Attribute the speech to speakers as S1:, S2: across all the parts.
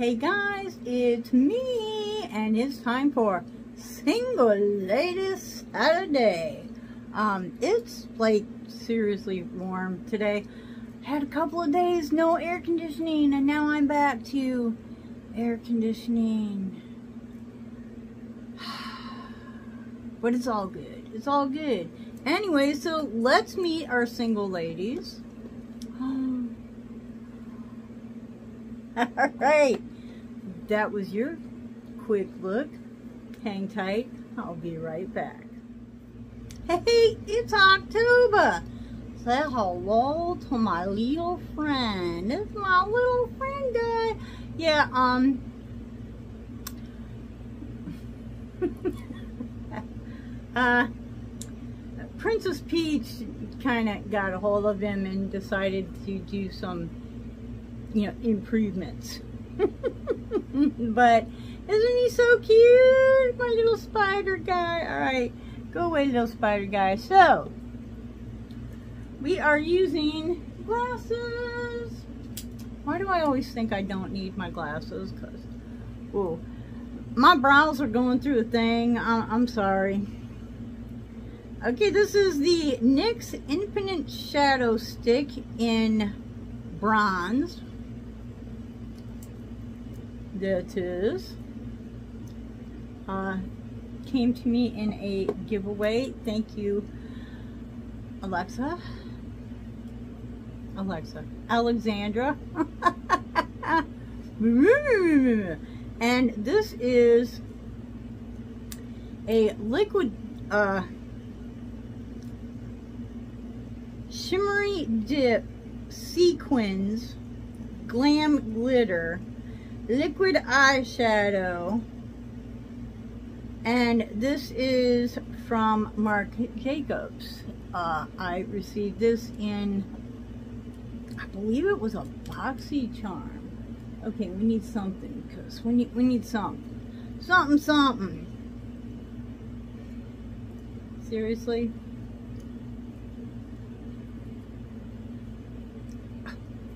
S1: Hey guys, it's me, and it's time for Single Ladies Saturday. It's like seriously warm today. Had a couple of days no air conditioning, and now I'm back to air conditioning. But it's all good. It's all good. Anyway, so let's meet our single ladies. Alright, that was your quick look. Hang tight, I'll be right back. Hey, it's October. Say hello to my little friend. It's my little friend guy. Yeah, Princess Peach kind of got a hold of him and decided to do some improvements. But isn't he so cute? My little spider guy. Alright, go away, little spider guy. So, we are using glasses. Why do I always think I don't need my glasses? Because, whoa, my brows are going through a thing. I'm sorry. Okay, this is the NYX Infinite Shadow Stick in bronze. That is. Came to me in a giveaway. Thank you, Alexandra. And this is a liquid shimmery dip sequins glam glitter liquid eyeshadow, and this is from Marc Jacobs. I received this in, I believe it was a BoxyCharm. Okay, we need something, because we need something. Seriously?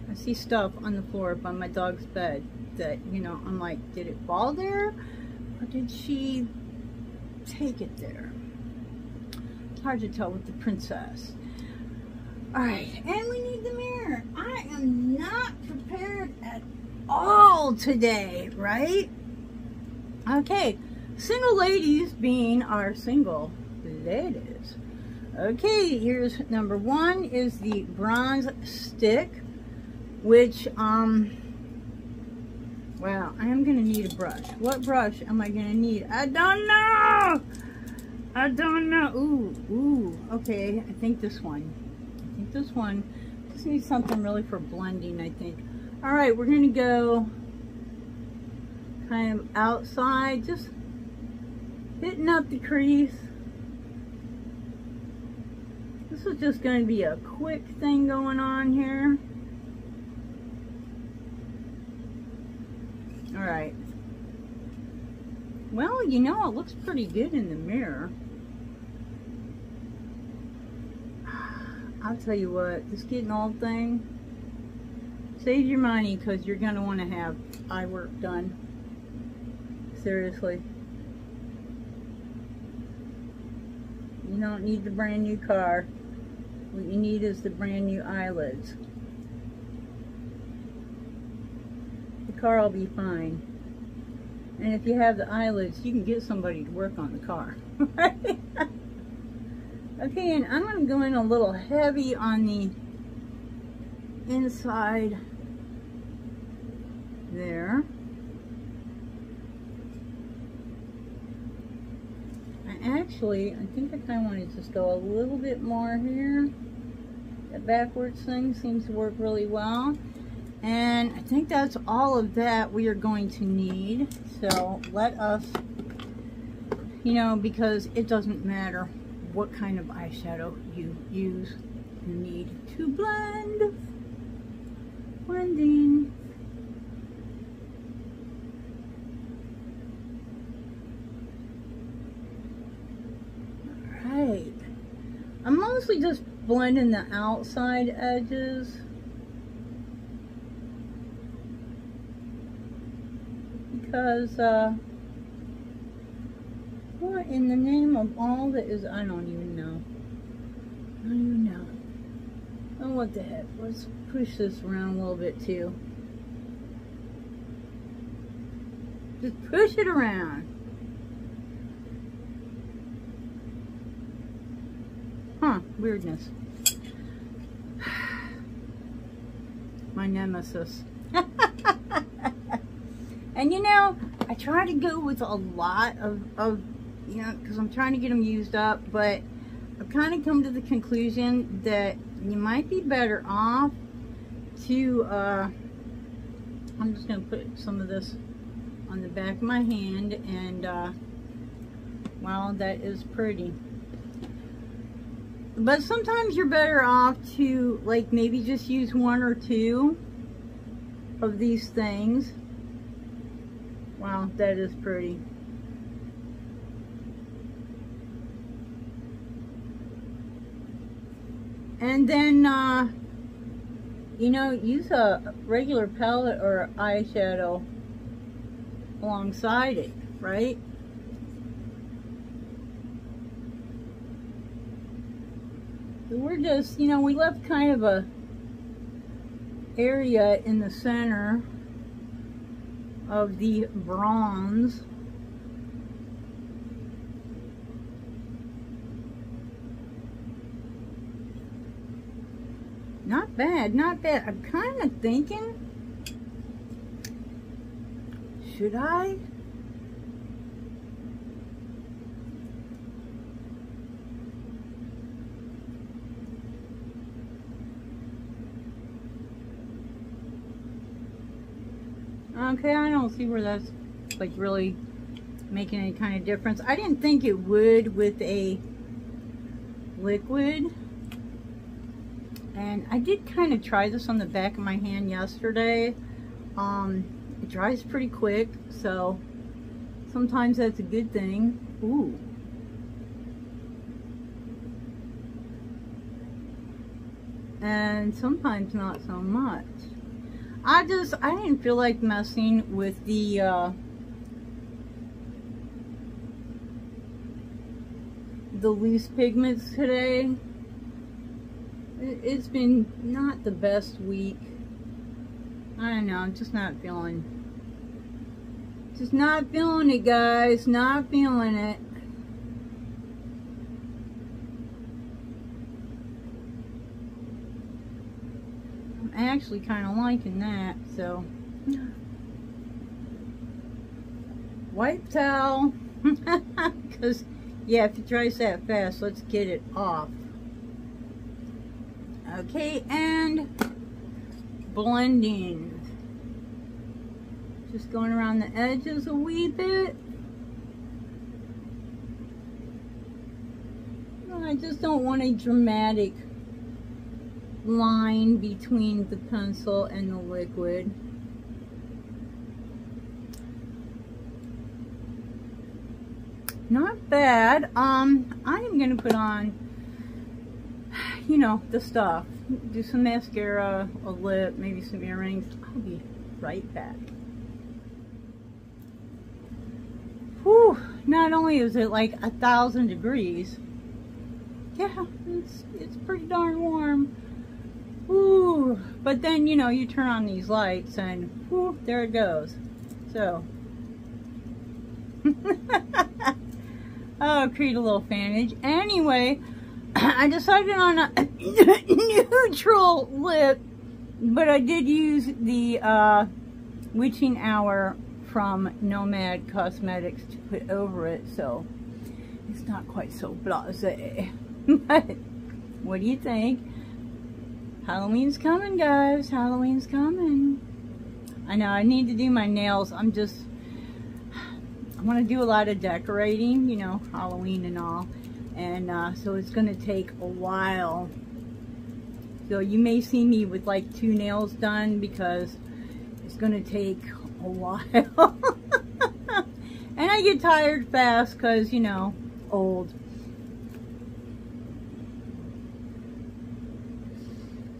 S1: I see stuff on the floor by my dog's bed that, I'm like, did it fall there? Or did she take it there? It's hard to tell with the princess. Alright, and we need the mirror. I am not prepared at all today, right? Okay, single ladies being our single ladies. Okay, here's number one is the bronze stick, which, well, I am going to need a brush. What brush am I going to need? I don't know. Ooh, okay, I think this one. Just need something really for blending, I think. Alright, we're going to go kind of outside, just hitting up the crease. This is just going to be a quick thing going on here. Alright. Well, it looks pretty good in the mirror. I'll tell you what, this getting old thing, save your money, because you're going to want to have eye work done. Seriously. You don't need the brand new car. What you need is the brand new eyelids. The car will be fine. And if you have the eyelids, you can get somebody to work on the car. Okay, and I'm going to go in a little heavy on the inside there. I think I kind of want to just go a little bit more here. That backwards thing seems to work really well. And I think that's all of that we are going to need. So let us, because it doesn't matter what kind of eyeshadow you use, you need to blend. Blending. Alright. I'm mostly just blending the outside edges. because, what in the name of all that is, I don't even know. I don't even know. Oh, what the heck. Let's push this around a little bit too. Just push it around. Huh, weirdness. My nemesis. And you know, I try to go with a lot of you know, because I'm trying to get them used up, but I've kind of come to the conclusion that you might be better off to, I'm just going to put some of this on the back of my hand, and wow, that is pretty. But sometimes you're better off to, like, maybe just use one or two of these things. Wow, that is pretty. And then, you know, use a regular palette or eyeshadow alongside it, right? So we're just, you know, we left kind of a area in the center of the bronze. Not bad, not bad. I'm kind of thinking, should I? Okay, I don't see where that's like really making any kind of difference. I didn't think it would with a liquid. And I did kind of try this on the back of my hand yesterday. It dries pretty quick, so sometimes that's a good thing. Ooh. And sometimes not so much. I didn't feel like messing with the loose pigments today. It's been not the best week. I don't know, I'm just not feeling it, guys. Not feeling it. I'm actually kind of liking that, so. Wipe towel. Because, yeah, if it dries that fast, let's get it off. Okay, and blending. Just going around the edges a wee bit. I just don't want a dramatic line between the pencil and the liquid. Not bad. I am going to put on, you know, the stuff. Do some mascara, a lip, maybe some earrings. I'll be right back. Whew, not only is it like 1,000 degrees, yeah, it's pretty darn warm. Ooh, but then, you know, you turn on these lights and whew, there it goes. So, oh, create a little fanage. Anyway, I decided on a neutral lip, but I did use the Witching Hour from Nomad Cosmetics to put over it, so it's not quite so blasé. But what do you think? Halloween's coming, guys. Halloween's coming. I know, I need to do my nails. I want to do a lot of decorating, you know, Halloween and all. And so it's going to take a while. So you may see me with like 2 nails done because it's going to take a while. And I get tired fast because, you know, old.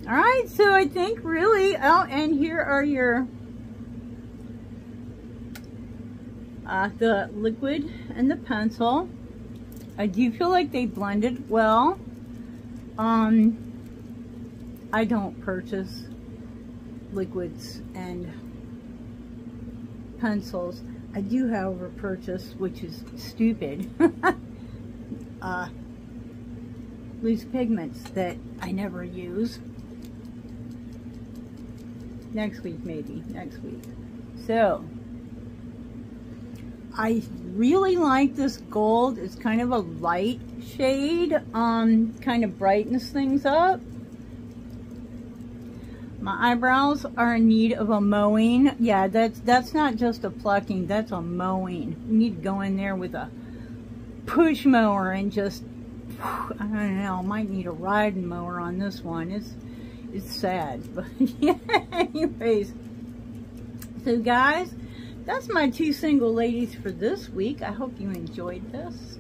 S1: Alright, so I think really, oh, and here are your the liquid and the pencil. I do feel like they blended well. I don't purchase liquids and pencils. I do, however, purchase, which is stupid, loose pigments that I never use. Next week, maybe. Next week. So, I really like this gold. It's kind of a light shade. Kind of brightens things up. My eyebrows are in need of a mowing. Yeah, that's not just a plucking, that's a mowing. You need to go in there with a push mower and just, I don't know, might need a riding mower on this one. It's sad, but yeah, anyways. So guys, that's my 2 single ladies for this week. I hope you enjoyed this.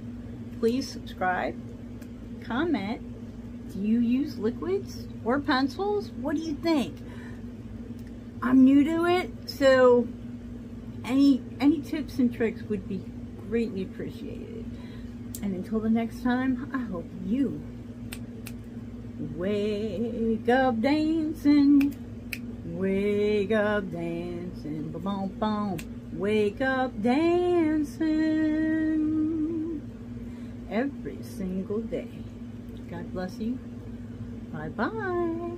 S1: Please subscribe, comment. Do you use liquids or pencils? What do you think? I'm new to it, so any tips and tricks would be greatly appreciated. And until the next time, I hope you wake up dancing, wake up dancing, boom, boom, wake up dancing every single day. God bless you. Bye-bye.